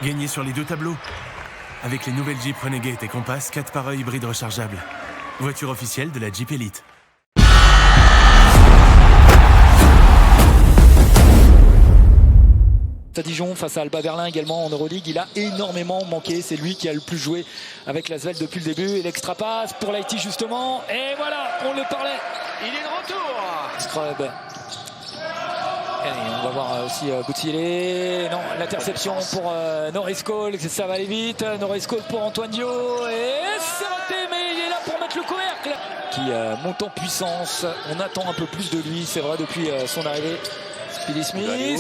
Gagnez sur les deux tableaux. Avec les nouvelles Jeep Renegade et Compass 4x1 hybride rechargeable. Voiture officielle de la Jeep Elite. À Dijon face à Alba Berlin également en Euroleague, il a énormément manqué, c'est lui qui a le plus joué avec l'Asvel depuis le début et l'extra passe pour l'IT justement, et voilà, on le parlait, il est de retour. Scrub. Et on va voir aussi Boutilé, non, l'interception pour Norris Cole, ça va aller vite, Norris Cole pour Antoine Dio, et c'est raté, mais il est là pour mettre le couvercle, qui monte en puissance, on attend un peu plus de lui, c'est vrai, depuis son arrivée. Speedy Smith, s'il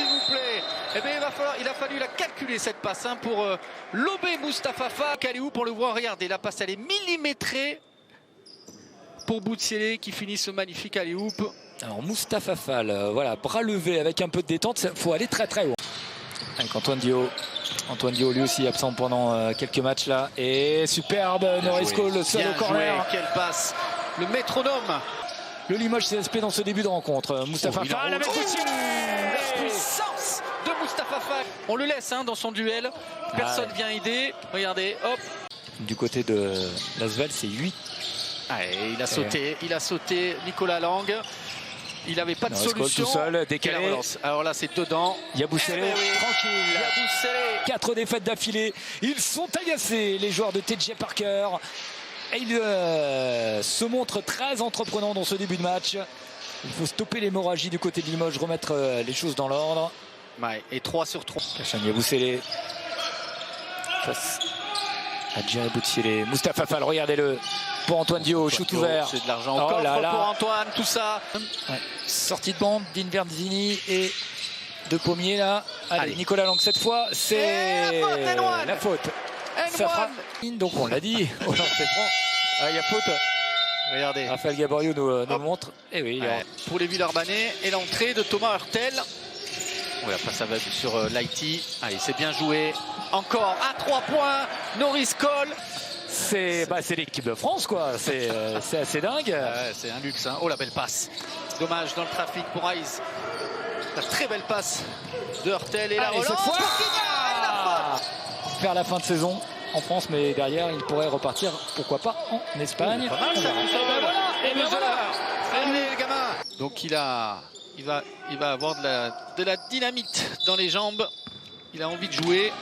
vous plaît. Eh bien, il a fallu la calculer cette passe pour lober Mustapha Fall. Kaliou pour le voir, regardez, la passe elle est millimétrée pour Boutsielé qui finit ce magnifique alley-oop. Alors Mustapha Fall, voilà, bras levé avec un peu de détente, il faut aller très très haut. Avec Antoine Dio. Antoine Dio lui aussi absent pendant quelques matchs là. Et superbe, Norris Cole seul au corner. Quelle passe, le métronome. Le Limoges CSP dans ce début de rencontre. Mustapha Fall avec la puissance de Mustapha Fall. On le laisse dans son duel. Personne vient aider. Regardez, hop. Du côté de l'Asvel, c'est 8. Il a sauté Nicolas Lang. Il n'avait pas de solution. Tout seul, décalé. Alors là, c'est dedans. Yabusele, tranquille. Yabusele. 4 défaites d'affilée. Ils sont agacés, les joueurs de TJ Parker. Et il se montre très entreprenant dans ce début de match. Il faut stopper l'hémorragie du côté de Limoges, remettre les choses dans l'ordre. Ouais, et 3 sur 3. Kachania Boussélé face à Djeri Boutsielé. Mustapha Fall, regardez-le. Pour Antoine Dio, shoot ouvert. C'est de l'argent encore pour Antoine, tout ça. Ouais. Sortie de bande d'Inverdzini et de Pommier là. Allez, Nicolas Lang cette fois, c'est la faute. Ça fera... Donc on l'a dit. Il y a faute. Regardez. Raphaël Gaborio nous le montre. Et oui. Pour les Villeurbanais et l'entrée de Thomas Hurtel. La passe aveugle sur l'IT. Allez, c'est bien joué. Encore à 3 points. Norris Cole. C'est l'équipe de France quoi. C'est assez dingue. C'est un luxe. Oh la belle passe. Dommage dans le trafic pour Hayes. La très belle passe de Hurtel et la relance. Cette fois, faire la fin de saison en France, mais derrière il pourrait repartir, pourquoi pas, en Espagne. Pas mal, ça, et voilà. Les gamins. Donc il va avoir de la dynamite dans les jambes. Il a envie de jouer.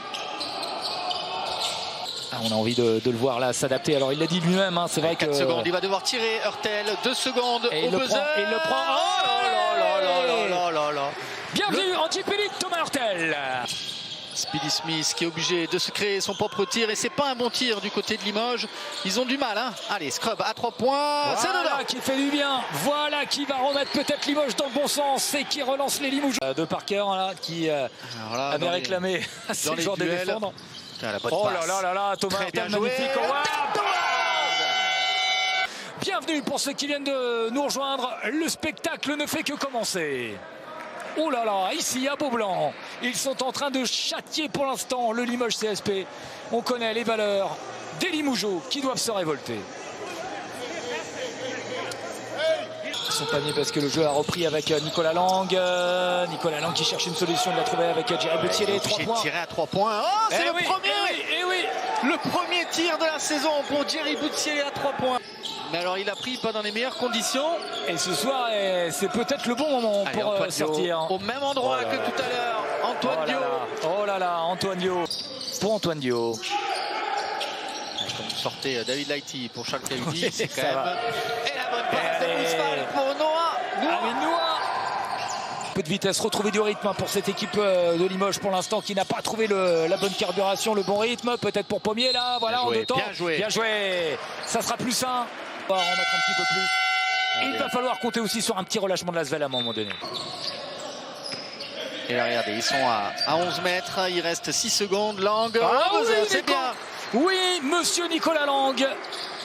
On a envie de le voir là s'adapter. Alors il l'a dit lui-même, c'est vrai 4 que... secondes, il va devoir tirer. Hurtel, 2 secondes et au buzzer. Il le prend. Oh là là. Bienvenue en Jeep Elite, Thomas Hurtel. Speedy Smith qui est obligé de se créer son propre tir et c'est pas un bon tir du côté de Limoges. Ils ont du mal. Allez, Scrub à 3 points. C'est dedans. Qui fait du bien. Voilà qui va remettre peut-être Limoges dans le bon sens et qui relance les Limoges. De Parker là, qui avait réclamé à ses joueurs de défendre. Oh là, Thomas Hurtel magnifique. Bienvenue pour ceux qui viennent de nous rejoindre. Le spectacle ne fait que commencer. Oh là là, ici à Beaublanc, ils sont en train de châtier pour l'instant le Limoges CSP. On connaît les valeurs des Limougeaux qui doivent se révolter. Ils sont pas mis parce que le jeu a repris avec Nicolas Lang. Nicolas Lang qui cherche une solution, il l'a trouvé avec Djeri Boutsielé. 3 points. Tiré à 3 points. Oh, c'est le premier. Oui. Le premier tir de la saison pour Djeri Boutsielé à 3 points. Mais alors il a pris pas dans les meilleures conditions. Et ce soir, c'est peut-être le bon moment pour sortir. Au même endroit que tout à l'heure. Antoine Dio. Oh là là, Antoine Dio. Pour Antoine Dio. Comme sortait David Lighty pour Charles Caludi, c'est quand même. Va. Et la bonne passe de Mousfal pour Noah. Peu de vitesse, retrouver du rythme pour cette équipe de Limoges pour l'instant qui n'a pas trouvé la bonne carburation, le bon rythme. Peut-être pour Pommier là, voilà, en 2 temps. Bien joué. Ça sera plus sain. On va en mettre un petit peu plus. Il va falloir compter aussi sur un petit relâchement de l'Asvel à un moment donné. Et là, regardez, ils sont à 11 mètres. Il reste 6 secondes. Lang. C'est bien. Oui, monsieur Nicolas Lang.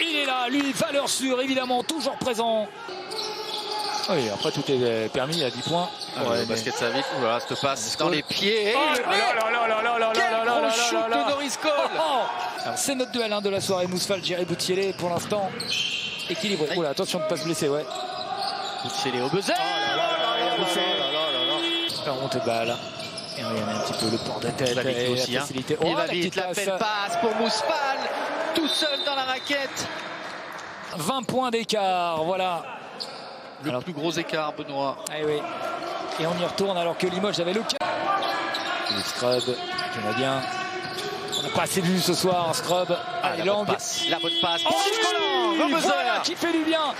Il est là, lui, valeur sûre, évidemment, toujours présent. Oui, après tout est permis, il y a 10 points. Le basket ça va vite. Voilà, cette passe dans les pieds. Quel gros shoot de Norris Cole. C'est notre duel de la soirée. Mousfal, Djeri Boutsielé pour l'instant. Équilibré. Oula, attention de ne pas se blesser, ouais. Boutsielé au buzzer. La montée de balle. Et regardez un petit peu le port de tête Il va vite et aussi, la hein. facilité. Il va la vite, petite la belle passe pour Mousfal, tout seul dans la raquette. 20 points d'écart, voilà. Le plus gros écart, Benoît. Eh oui. Et on y retourne alors que Limoges avait le cas. Le scrub, qui va bien. On n'a pas assez vu ce soir, un scrub. Allez, la Lang. bonne passe. Oh, Nicolas, le buzzer. voilà qui fait du bien.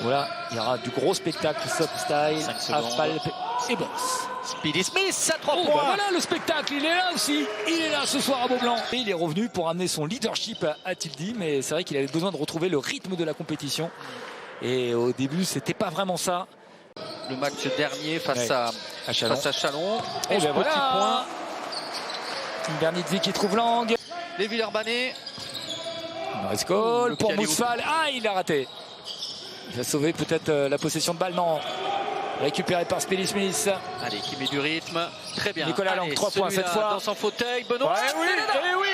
Voilà, il y aura du gros spectacle, Sop Style, 5 secondes. Asphalt et boss. Speedy Smith à 3 Oh, points. bah voilà le spectacle, il est là aussi. Il est là ce soir à Beaublanc. Et il est revenu pour amener son leadership, a-t-il dit, mais c'est vrai qu'il avait besoin de retrouver le rythme de la compétition. Et au début, c'était pas vraiment ça. Le match dernier face Ouais. à Chalon. Et ben voilà. Points. Une dernière vie qui trouve Lang. Les Villeurbanais. Nice call Le pour Caliou. Mousfal. Ah, il a raté. Il va sauver peut-être la possession de balle. Non. Récupéré par Speedy Smith. Allez, qui met du rythme. Très bien. Nicolas Lang, Allez, 3 points cette celui-là fois. Dans son fauteuil. Benoît. Eh oui.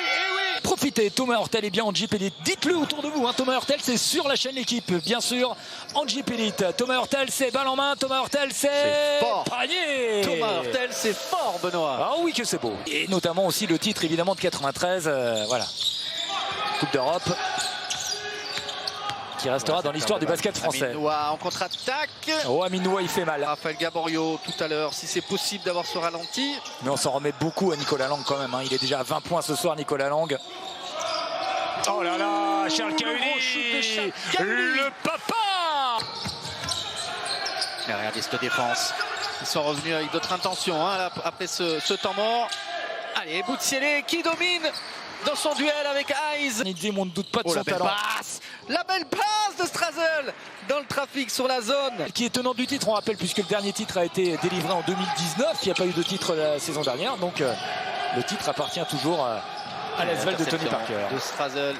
Profitez, Thomas Hurtel est bien en Jeep Elite. Dites-le autour de vous, hein. Thomas Hurtel, c'est sur la chaîne L'équipe, bien sûr, en Jeep Elite. Thomas Hurtel, c'est balle en main. Thomas Hurtel, c'est fort. panier. Thomas Hurtel, c'est fort, Benoît. Ah oui que c'est beau. Et notamment aussi le titre évidemment de 93, voilà. Coupe d'Europe qui restera dans l'histoire du basket français. Aminoua en contre-attaque. Oh, Aminoua, il fait mal. Raphaël Gaborio tout à l'heure, si c'est possible d'avoir ce ralenti. Mais on s'en remet beaucoup à Nicolas Lang quand même, hein. Il est déjà à 20 points ce soir, Nicolas Lang. Oh là là, Charles gros shoot de Cahuli, Charles Cahuli. le papa. Mais regardez cette défense. Ils sont revenus avec d'autres intentions hein, là, après ce temps mort. Allez, Boutsielé qui domine dans son duel avec Hayes. On ne doute pas de Oh, son la belle talent. passe. La belle passe de Strazel dans le trafic sur la zone. Qui est tenant du titre, on rappelle, puisque le dernier titre a été délivré en 2019. Il n'y a pas eu de titre la saison dernière. Donc le titre appartient toujours à l'Asvel de Tony Parker. De Strazel.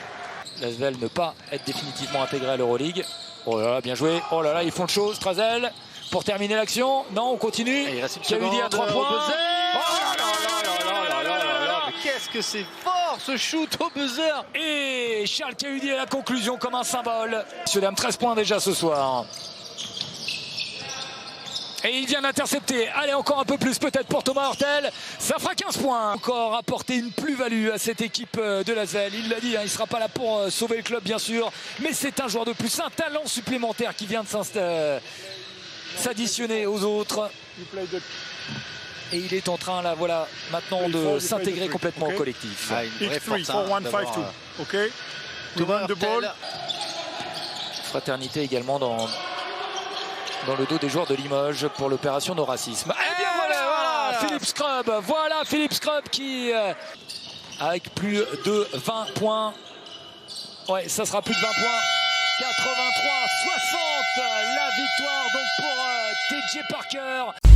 L'Asvel ne pas être définitivement intégré à l'Euroleague. Oh là là, bien joué. Oh là là, ils font le show, Strazel. Pour terminer l'action. Non, on continue. Et il reste une Cahuli à 3 seconde points. au buzzer. Oh là là là là là là là. Mais qu'est-ce que c'est fort ce shoot au buzzer. Et Charles Cahuli à la conclusion comme un symbole. Messieurs, dames, 13 points déjà ce soir. Et il vient d'intercepter. Allez, encore un peu plus peut-être pour Thomas Hurtel. Ça fera 15 points. Encore apporter une plus-value à cette équipe de l'Asvel. Il l'a dit, hein, il ne sera pas là pour sauver le club, bien sûr. Mais c'est un joueur de plus, un talent supplémentaire qui vient de s'additionner aux autres. Et il est en train, là, voilà, maintenant de s'intégrer complètement au collectif. Ah, une vraie force, hein, d'avoir, Thomas Hurtel. Fraternité également dans le dos des joueurs de Limoges pour l'opération No Racisme. Eh bien voilà, Philippe Scrub. Voilà Philippe Scrub qui, avec plus de 20 points. Ouais, ça sera plus de 20 points. 83-60, la victoire donc pour TJ Parker.